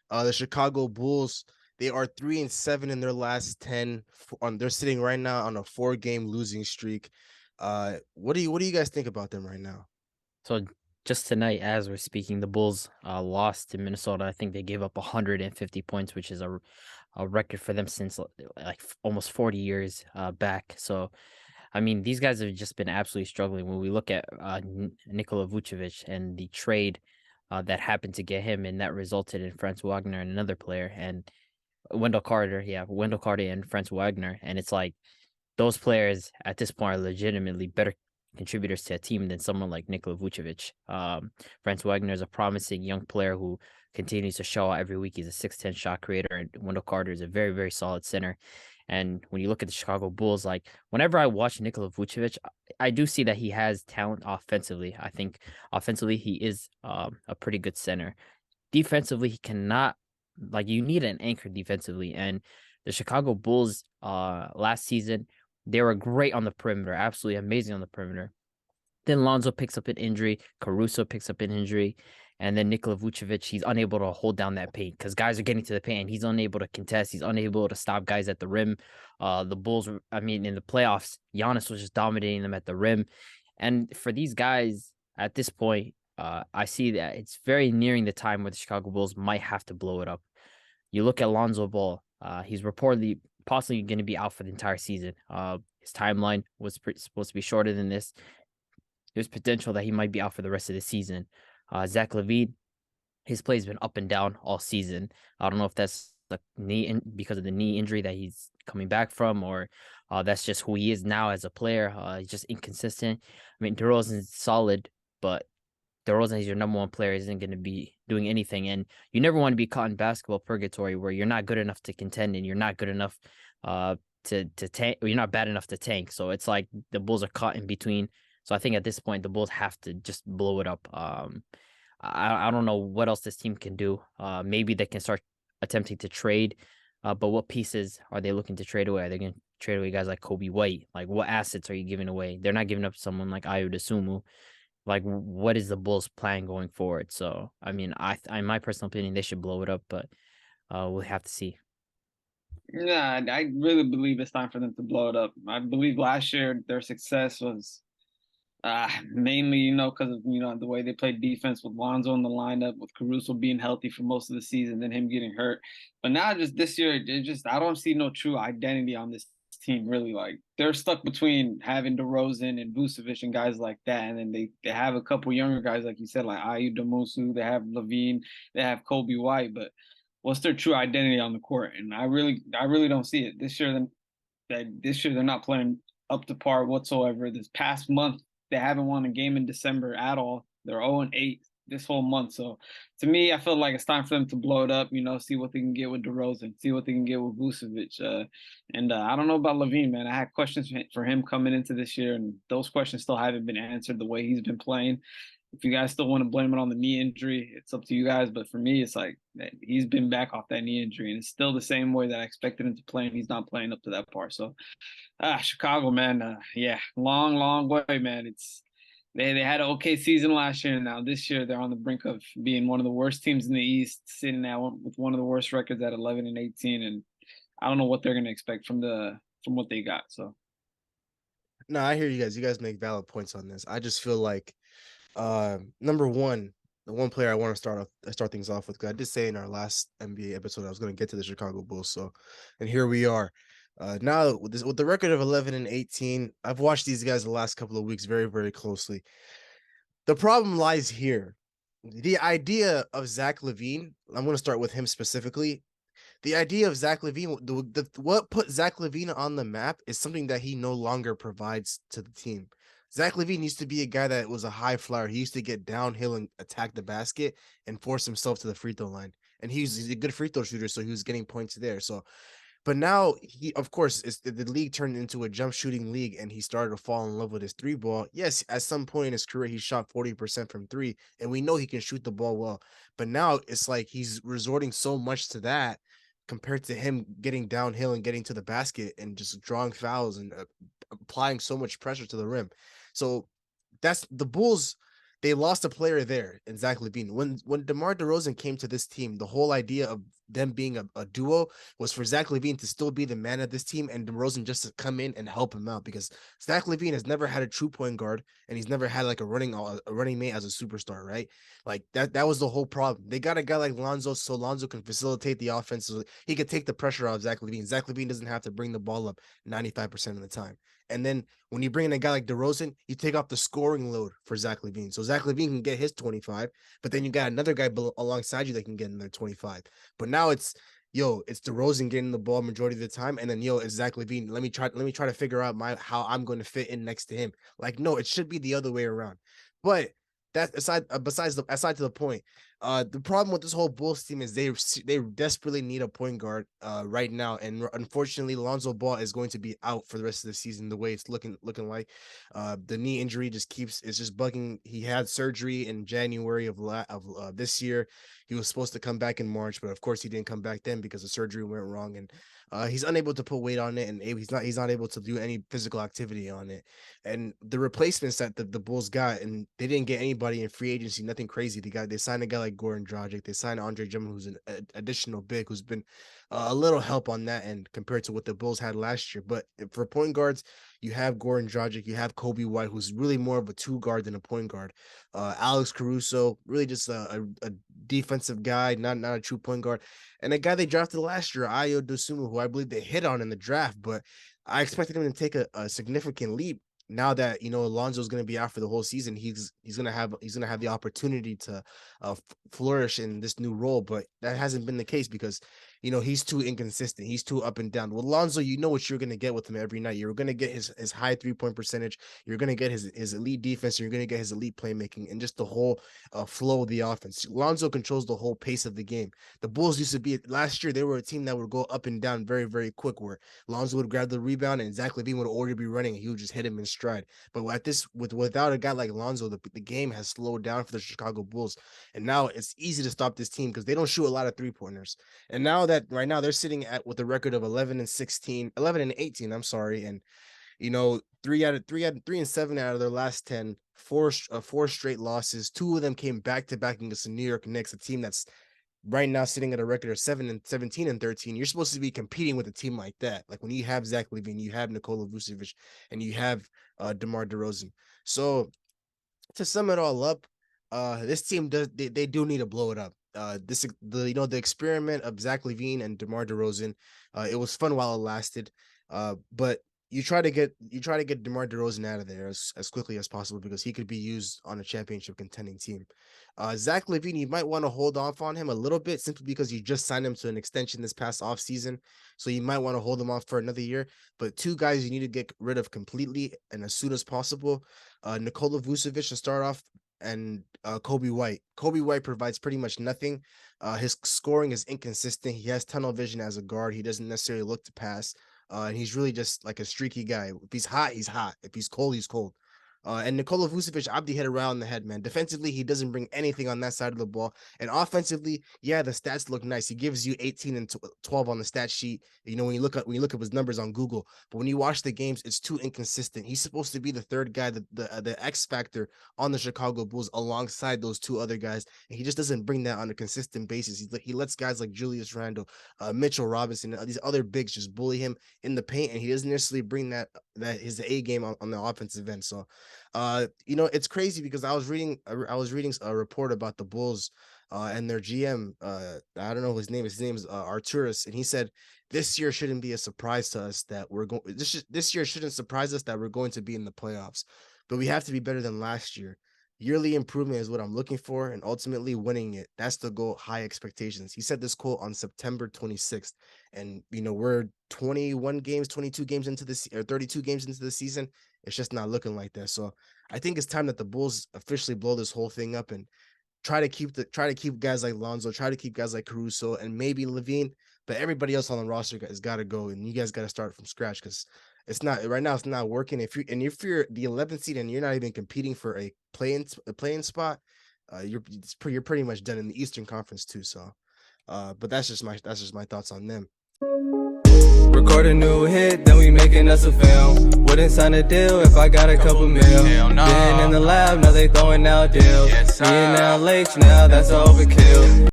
The Chicago Bulls, they are 3-7 in their last 10. They're sitting right now on a 4-game losing streak. What do you guys think about them right now? So just tonight, as we're speaking, the Bulls lost to Minnesota. I think they gave up 150 points, which is a record for them since almost 40 years back. So, I mean, these guys have just been absolutely struggling. When we look at Nikola Vucevic and the trade that happened to get him, and that resulted in Franz Wagner and another player, and Wendell Carter and Franz Wagner, and it's like those players at this point are legitimately better contributors to a team than someone like Nikola Vucevic. Franz Wagner is a promising young player who continues to show out every week. He's a 6'10 shot creator, and Wendell Carter is a very, very solid center. And when you look at the Chicago Bulls, like whenever I watch Nikola Vucevic, I do see that he has talent offensively. I think offensively he is a pretty good center. Defensively, he cannot like you need an anchor defensively. And the Chicago Bulls last season, they were great on the perimeter, absolutely amazing on the perimeter. Then Lonzo picks up an injury, Caruso picks up an injury, and then Nikola Vucevic, he's unable to hold down that paint because guys are getting to the paint and he's unable to contest. He's unable to stop guys at the rim. The Bulls, I mean, in the playoffs, Giannis was just dominating them at the rim. And for these guys at this point, I see that it's very nearing the time where the Chicago Bulls might have to blow it up. You look at Lonzo Ball, he's reportedly possibly going to be out for the entire season. His timeline was supposed to be shorter than this. There's potential that he might be out for the rest of the season. Zach LaVine, his play has been up and down all season. I don't know if that's the because of the knee injury that he's coming back from, or that's just who he is now as a player. He's just inconsistent. I mean, DeRozan's solid, but DeRozan is your number one player, isn't going to be doing anything. And you never want to be caught in basketball purgatory where you're not good enough to contend and you're not good enough to tank, or you're not bad enough to tank. So it's like the Bulls are caught in between. So I think at this point the Bulls have to just blow it up. I don't know what else this team can do. Maybe they can start attempting to trade. But what pieces are they looking to trade away? Are they going to trade away guys like Kobe White? Like what assets are you giving away? They're not giving up someone like Ayo Dosunmu. Like what is the Bulls' plan going forward? So I mean, in my personal opinion, they should blow it up, but we'll have to see. Yeah, I really believe it's time for them to blow it up. I believe last year their success was mainly, because of the way they played defense with Lonzo in the lineup, with Caruso being healthy for most of the season, then him getting hurt. But now, just this year, it just I don't see no true identity on this team. Really, like they're stuck between having DeRozan and Vucevic and guys like that, and then they have a couple younger guys, like you said, like Ayu Demusu. They have Levine. They have Kobe White, but what's their true identity on the court? And I really don't see it this year. This year they're not playing up to par whatsoever. This past month they haven't won a game in December at all. They're 0-8 this whole month. So to me, I feel like it's time for them to blow it up. See what they can get with DeRozan, see what they can get with Vucevic. And I don't know about Levine, man. I had questions for him coming into this year, and those questions still haven't been answered the way he's been playing. If you guys still want to blame it on the knee injury, it's up to you guys. But for me, it's like he's been back off that knee injury, and it's still the same way that I expected him to play, and he's not playing up to that part. So, Chicago, man, yeah, long, long way, man. They had an okay season last year, and now this year they're on the brink of being one of the worst teams in the East, sitting at with one of the worst records at 11-18, and I don't know what they're going to expect from what they got. So. No, I hear you guys. You guys make valid points on this. I just feel like number one, the one player I want to start things off with, because I did say in our last NBA episode I was going to get to the Chicago Bulls. So, and here we are. Now with the record of 11-18, I've watched these guys the last couple of weeks very, very closely. The problem lies here. The idea of Zach LaVine, I'm going to start with him specifically. The idea of Zach LaVine, what put Zach LaVine on the map is something that he no longer provides to the team. Zach LaVine used to be a guy that was a high flyer. He used to get downhill and attack the basket and force himself to the free throw line. And he's a good free throw shooter, so he was getting points there. So, but now he, of course, the league turned into a jump shooting league, and he started to fall in love with his three ball. Yes, at some point in his career, he shot 40% from three, and we know he can shoot the ball well. But now it's like he's resorting so much to that compared to him getting downhill and getting to the basket and just drawing fouls and applying so much pressure to the rim. So that's the Bulls. they lost a player there in Zach LaVine. When DeMar DeRozan came to this team, the whole idea of them being a duo was for Zach LaVine to still be the man of this team and DeRozan just to come in and help him out, because Zach LaVine has never had a true point guard and he's never had like a running mate as a superstar, right? Like that was the whole problem. They got a guy like Lonzo so Lonzo can facilitate the offense, so he could take the pressure off Zach LaVine. Zach LaVine doesn't have to bring the ball up 95% of the time. And then when you bring in a guy like DeRozan, you take off the scoring load for Zach LaVine. So Zach LaVine can get his 25, but then you got another guy alongside you that can get another 25. But now it's DeRozan getting the ball majority of the time, and then it's Zach LaVine. Let me try to figure out how I'm going to fit in next to him. Like, no, it should be the other way around. But that aside to the point, the problem with this whole Bulls team is they desperately need a point guard right now, and unfortunately, Lonzo Ball is going to be out for the rest of the season. The way it's looking like, the knee injury just it's just bugging. He had surgery in January of this year. He was supposed to come back in March, but of course he didn't come back then because the surgery went wrong, and he's unable to put weight on it, and he's not able to do any physical activity on it. And the replacements that the Bulls got, and they didn't get anybody in free agency, nothing crazy. They signed a guy like Goran Dragic. They signed Andre Drummond, who's an additional big, who's been a little help on that end compared to what the Bulls had last year. But for point guards, you have Goran Dragic, you have Kobe White, who's really more of a two guard than a point guard. Alex Caruso, really just a defensive guy, not a true point guard. And a guy they drafted last year, Ayo Dosunmu, who I believe they hit on in the draft, but I expected him to take a significant leap. Now that Alonzo's going to be out for the whole season, he's going to have the opportunity to flourish in this new role, but that hasn't been the case because he's too inconsistent, he's too up and down. With Alonzo, you know what you're going to get with him every night. You're going to get his high 3-point percentage, you're going to get his elite defense, you're going to get his elite playmaking, and just the whole flow of the offense. Alonzo controls the whole pace of the game. The Bulls used to be last year, they were a team that would go up and down very, very quick, where Lonzo would grab the rebound and Zach LaVine would already be running and he would just hit him in stride. But without a guy like Lonzo, the game has slowed down for the Chicago Bulls. And now it's easy to stop this team because they don't shoot a lot of 3-pointers. And now that right now they're sitting with a record of 11-18, I'm sorry. And 3-7 out of their last 10, four straight losses. Two of them came back to back against the New York Knicks, a team that's right now sitting at a record of 17-13. You're supposed to be competing with a team like that. Like when you have Zach LaVine, you have Nikola Vucevic, and you have DeMar DeRozan. So to sum it all up, this team they do need to blow it up. The experiment of Zach LaVine and DeMar DeRozan, it was fun while it lasted, but you try to get DeMar DeRozan out of there as quickly as possible because he could be used on a championship contending team. Zach LaVine, you might want to hold off on him a little bit simply because you just signed him to an extension this past offseason. So you might want to hold him off for another year. But two guys you need to get rid of completely and as soon as possible. Nikola Vucevic to start off, and Kobe White. Kobe White provides pretty much nothing. His scoring is inconsistent. He has tunnel vision as a guard. He doesn't necessarily look to pass. And he's really just like a streaky guy. If he's hot, he's hot. If he's cold, he's cold. And Nikola Vucevic, Abdi hit around the head, man. Defensively, he doesn't bring anything on that side of the ball. And offensively, yeah, the stats look nice. He gives you 18 and 12 on the stat sheet. When you look up his numbers on Google, but when you watch the games, it's too inconsistent. He's supposed to be the third guy, the X factor on the Chicago Bulls alongside those two other guys, and he just doesn't bring that on a consistent basis. He lets guys like Julius Randle, Mitchell Robinson, and these other bigs just bully him in the paint, and he doesn't necessarily bring that his A game on the offensive end. So it's crazy because I was reading a report about the Bulls and their GM. I don't know his name. His name's Arturis, and he said this year shouldn't be a surprise to us that we're going. This year shouldn't surprise us that we're going to be in the playoffs, but we have to be better than last year. Yearly improvement is what I'm looking for, and ultimately winning it. That's the goal. High expectations. He said this quote on September 26th, and we're 21 games, 22 games into this, or 32 games into the season. It's just not looking like that. So I think it's time that the Bulls officially blow this whole thing up and try to keep guys like Lonzo, try to keep guys like Caruso and maybe LaVine, but everybody else on the roster has got to go, and you guys got to start from scratch because it's not right now. It's not working. If you're the 11th seed and you're not even competing for a play-in spot, you're pretty much done in the Eastern Conference too. So, but that's just my thoughts on them. Record a new hit, then we making us a film. Wouldn't sign a deal if I got a couple mil. Been in the lab, now they throwing out deals. Me and now Lake, now that's overkill.